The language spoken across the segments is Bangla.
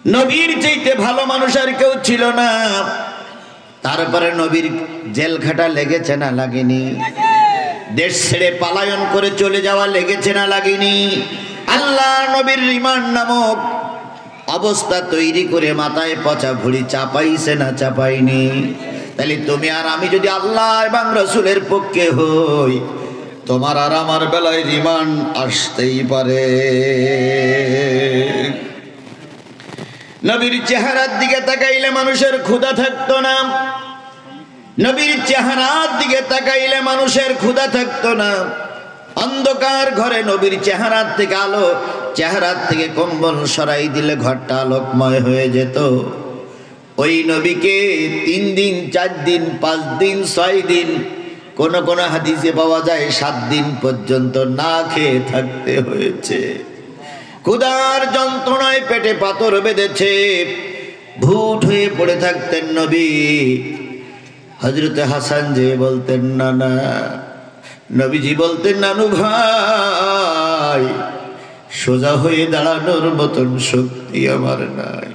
নবীর চাইতে ভালো মানুষ আর কেউ ছিল না। তারপরে নবীর জেল খাটা লেগেছে না লাগেনি? দেশ ছেড়ে পালায়ন করে চলে যাওয়া লেগেছে না লাগেনি? আল্লাহ নবীর রিমান্ড নামক অবস্থা তৈরি করে মাথায় পচা ভুড়ি চাপাইছে না চাপাইনি? তাহলে তুমি আর আমি যদি আল্লাহ এবং রসুলের পক্ষে হই, তোমার আর আমার বেলায় রিমান্ড আসতেই পারে। নবীর চেহারার দিকে তাকাইলে মানুষের ক্ষুধা থাকতো না। নবীর চেহারার দিকে তাকাইলে মানুষের ক্ষুধা থাকতো না। অন্ধকার ঘরে নবীর চেহারার থেকে আলো, চেহারার থেকে কম্বল সরাই দিলে ঘরটা আলোকময় হয়ে যেত। ওই নবীকে 3 দিন 4 দিন 5 দিন 6 দিন, কোন কোন হাদিসে পাওয়া যায় 7 দিন পর্যন্ত না খেয়ে থাকতে হয়েছে। ক্ষুধার যন্ত্রণায় পেটে পাথর বেঁধেছে, ভুট হয়ে পড়ে থাকতেন নবী। হযরতে হাসান যে বলতেন না না, নবীজি বলতেন নানু ভাই, সোজা হয়ে দাঁড়ানোর মতন শক্তি আমার নাই।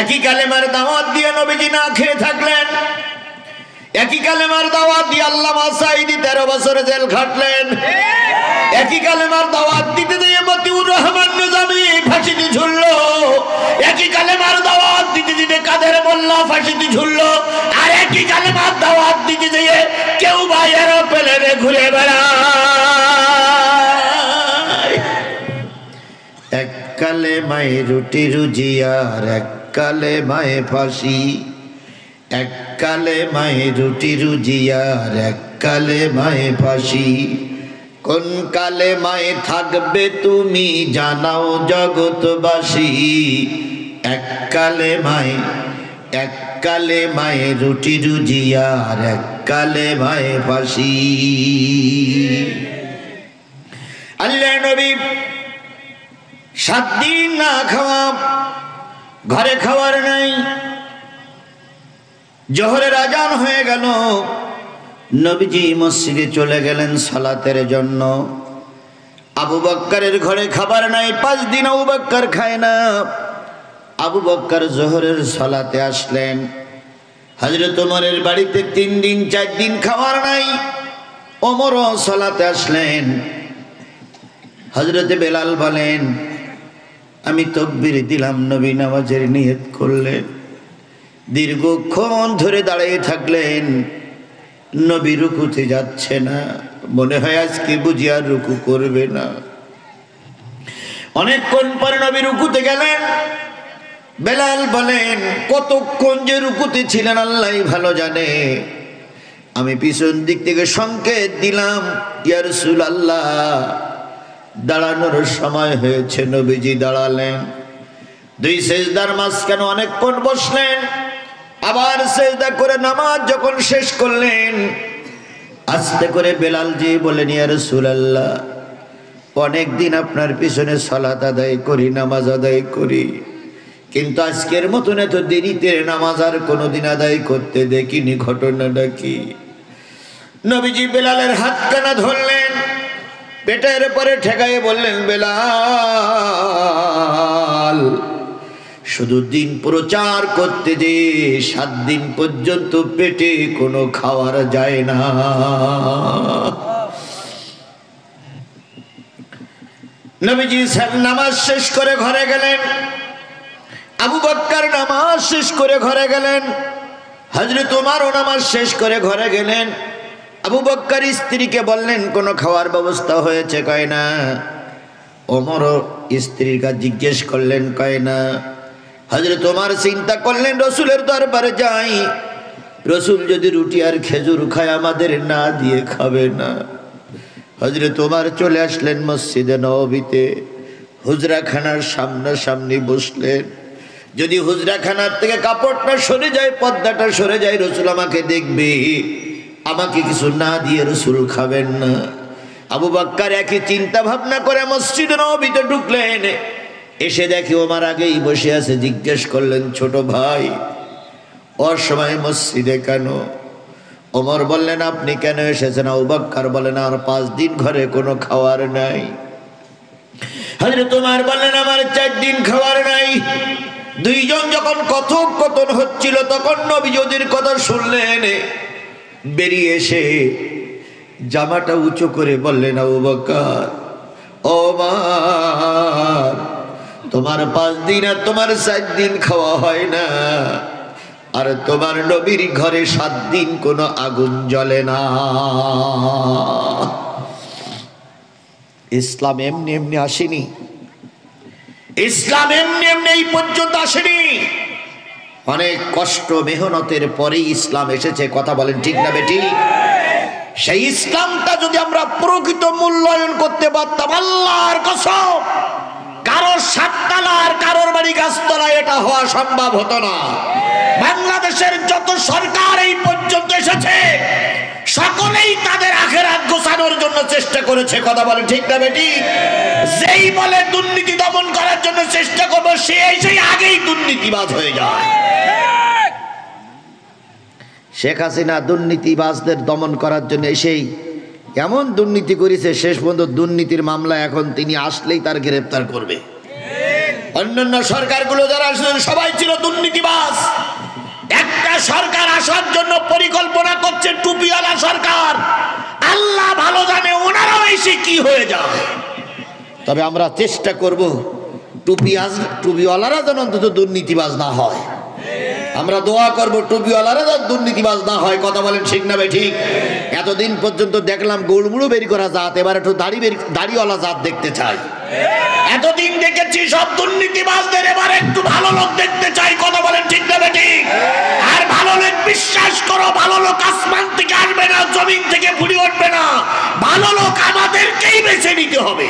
একই কালেমার দাওয়াত দিয়ে নবীজি না খেয়ে থাকলেন। একই কালেমার দাওয়াত দিয়ে আল্লামা সাঈদী 13 বছর জেল খাটলেন। একই কালেমার দাওয়াত দিতে দিয়ে মতিউর রহমান নিজামী ফাঁসিতে ঝুললো। একই কালেমার দাওয়াত দিতে দিতে কাদের মোল্লা ফাঁসিতে ঝুললো। আর একই কালেমার দাওয়াত দিতে দিয়ে কেউ বা এরোপ্লেনে ঘুরে বেড়ায়। এক কালেমায় রুটি রুজিয়ার, এক কালেমায় ফাঁসি। এক কালেমায় রুটি রুজিয়ার, এক কালেমায় ফাঁসি। কোন কালেমায় থাকবে তুমি জানাও জগৎবাসী। এক কালেমায়, এক কালেমায় রুটি রুজিয়ার, এক কালেমায় ফাঁসি। আল্লাহ নবী 7 দিন না খাওয়া, ঘরে খাওয়ার নাই। জোহরের আজান হয়ে গেল, নবীজি মসজিদে চলে গেলেন সালাতের জন্য। আবু বক্করের ঘরে খাবার নাই, 5 দিন আবু বক্কর খায় না। আবু বক্কর জোহরের সালাতে আসলেন। হযরত ওমরের বাড়িতে 3 দিন 4 দিন খাবার নাই, ওমরও সালাতে আসলেন। হযরতে বেলাল বলেন, আমি তাকবীর দিলাম, নবী নামাজের নিয়ত করলেন। দীর্ঘক্ষণ ধরে দাঁড়িয়ে থাকলেন, নবী রুকুতে যাচ্ছে না। মনে হয় আজকে বুঝি আর রুকু করবে না। অনেকক্ষণ পরে নবী রুকুতে গেলেন। বেলাল বলেন, কতক্ষণ যে রুকুতে ছিলেন আল্লাহই ভালো জানে। আমি পিছন দিক থেকে সংকেত দিলাম, ইয়া রাসূলুল্লাহ, দাঁড়ানোর সময় হয়েছে। নবীজি দাঁড়ালেন। 2 সেজদার মাঝখানে অনেকক্ষণ বসলেন। আবার সেজদা করে নামাজ যখন শেষ করলেন, আস্তে করে বেলাল জি বলেন, ইয়া রাসূলুল্লাহ, অনেকদিন আপনার পিছনে সালাত আদায় করি, নামাজ আদায় করি, কিন্তু আজকের মতন এত দেরিতে নামাজ আর কোনোদিন আদায় করতে দেখিনি। ঘটনাটা কি? নবীজি বেলালের হাতখানা ধরলেন, পেটের পরে ঠেকায়ে বললেন, বেলাল, শুধু দিন প্রচার করতে যে 7 দিন পর্যন্ত পেটে কোনো খাওয়ার যায় না। নবীজি নামাজ শেষ করে ঘরে গেলেন। আবু বক্কর নামাজ শেষ করে ঘরে গেলেন। হযরত ওমরও নামাজ শেষ করে ঘরে গেলেন। আবু বক্কর স্ত্রীকে বললেন, কোনো খাওয়ার ব্যবস্থা হয়েছে? কয় না। ওমরও স্ত্রীর কাছে জিজ্ঞেস করলেন, কয় না। হযরত ওমর চিন্তা করলেন, রসুলের দরবারে যাই, রসুল যদি রুটি আর খেজুর খায় আমাদের না দিয়ে খাবে না। হযরত ওমর চলে আসলেন মসজিদে নববীতে, হুজরাখানার সামনাসামনি বসলেন। যদি হুজরাখানার থেকে কাপড়টা সরে যায়, পর্দাটা সরে যায়, রসুল আমাকে দেখবে, আমাকে কিছু না দিয়ে রসুল খাবেন না। আবু বক্কর একই চিন্তা ভাবনা করে মসজিদে নববীতে ঢুকলেন। এসে দেখে ওমর আগেই বসে আছে। জিজ্ঞেস করলেন, ছোট ভাই, অসময়ে মসজিদে কেন? ওমর বললেন, আপনি কেন এসেছেন? আবু বক্কর বলেন, আর 5 দিন ঘরে কোনো খাওয়ার নাই। হযরত ওমর বললেন আমার 4 দিন খাবার নাই। দুইজন যখন কথোপকথন হচ্ছিল তখন নবী ওদের কথা শুনলেন, বেরিয়ে এসে জামাটা উঁচু করে বললেন, আবু বকর, ওমর, তোমার 5 দিন আর তোমার 4 দিন খাওয়া হয় না, আর তোমার নবীর ঘরে 7 দিন কোনো আগুন জ্বলে না। ইসলাম এমনি এমনি আসেনি, ইসলাম এমনি এমনি এই পর্যন্ত আসেনি। অনেক কষ্ট মেহনতের পরেই ইসলাম এসেছে। কথা বলেন ঠিক না বেটি? সেই ইসলামটা যদি আমরা প্রকৃত মূল্যায়ন করতে পারতাম, আল্লাহর কসম কারোর 7 তলা আর কারোর বাড়ি গাছতলা এটা হওয়া সম্ভব হতো না। বাংলাদেশের যত সরকার এই পর্যন্ত এসেছে সকলেই তাদের আখিরাত গোছানোর জন্য চেষ্টা করেছে। কথা বলে ঠিক না বেটি? যেই বলে দুর্নীতি দমন করার জন্য চেষ্টা করবো, সেই আগেই দুর্নীতিবাজ হয়ে যায়। শেখ হাসিনা দুর্নীতিবাজদের দমন করার জন্য এসেই এমন দুর্নীতি করেছে, শেষ পর্যন্ত দুর্নীতির মামলা এখন তিনি আসলেই তার গ্রেফতার করবে। অন্যান্য সরকারগুলো যারা আসলে সবাই ছিল দুর্নীতিবাজ। একটা সরকার আসার জন্য পরিকল্পনা করছে টুপিওয়ালা সরকার, আল্লাহ ভালো জানে ওনারাও এসে কি হয়ে যায়। তবে আমরা চেষ্টা করব টুপিওয়ালারা যেন অন্তত দুর্নীতিবাজ না হয়। আমরা দোয়া করব টুপিওয়ালারা যেন দুর্নীতিবাজ না হয়। কথা বলেন ঠিক না ভাই? ঠিক। এতদিন পর্যন্ত দেখলাম গোলমুড়ো বের করা জাত, এবার একটু দাড়িওয়ালা জাত দেখতে চাই। এতদিন দেখেছি সব দুর্নীতিবাজদের, এবার একটু ভালো লোক দেখতে চাই। কথা বলেন ঠিক না ভাই? ঠিক। আর ভালো লোক, বিশ্বাস করো, ভালো লোক আসমান থেকে আসবে না, জমিন থেকে ফুটে উঠবে না। ভালো লোক আমাদেরকেই বেছে নিতে হবে।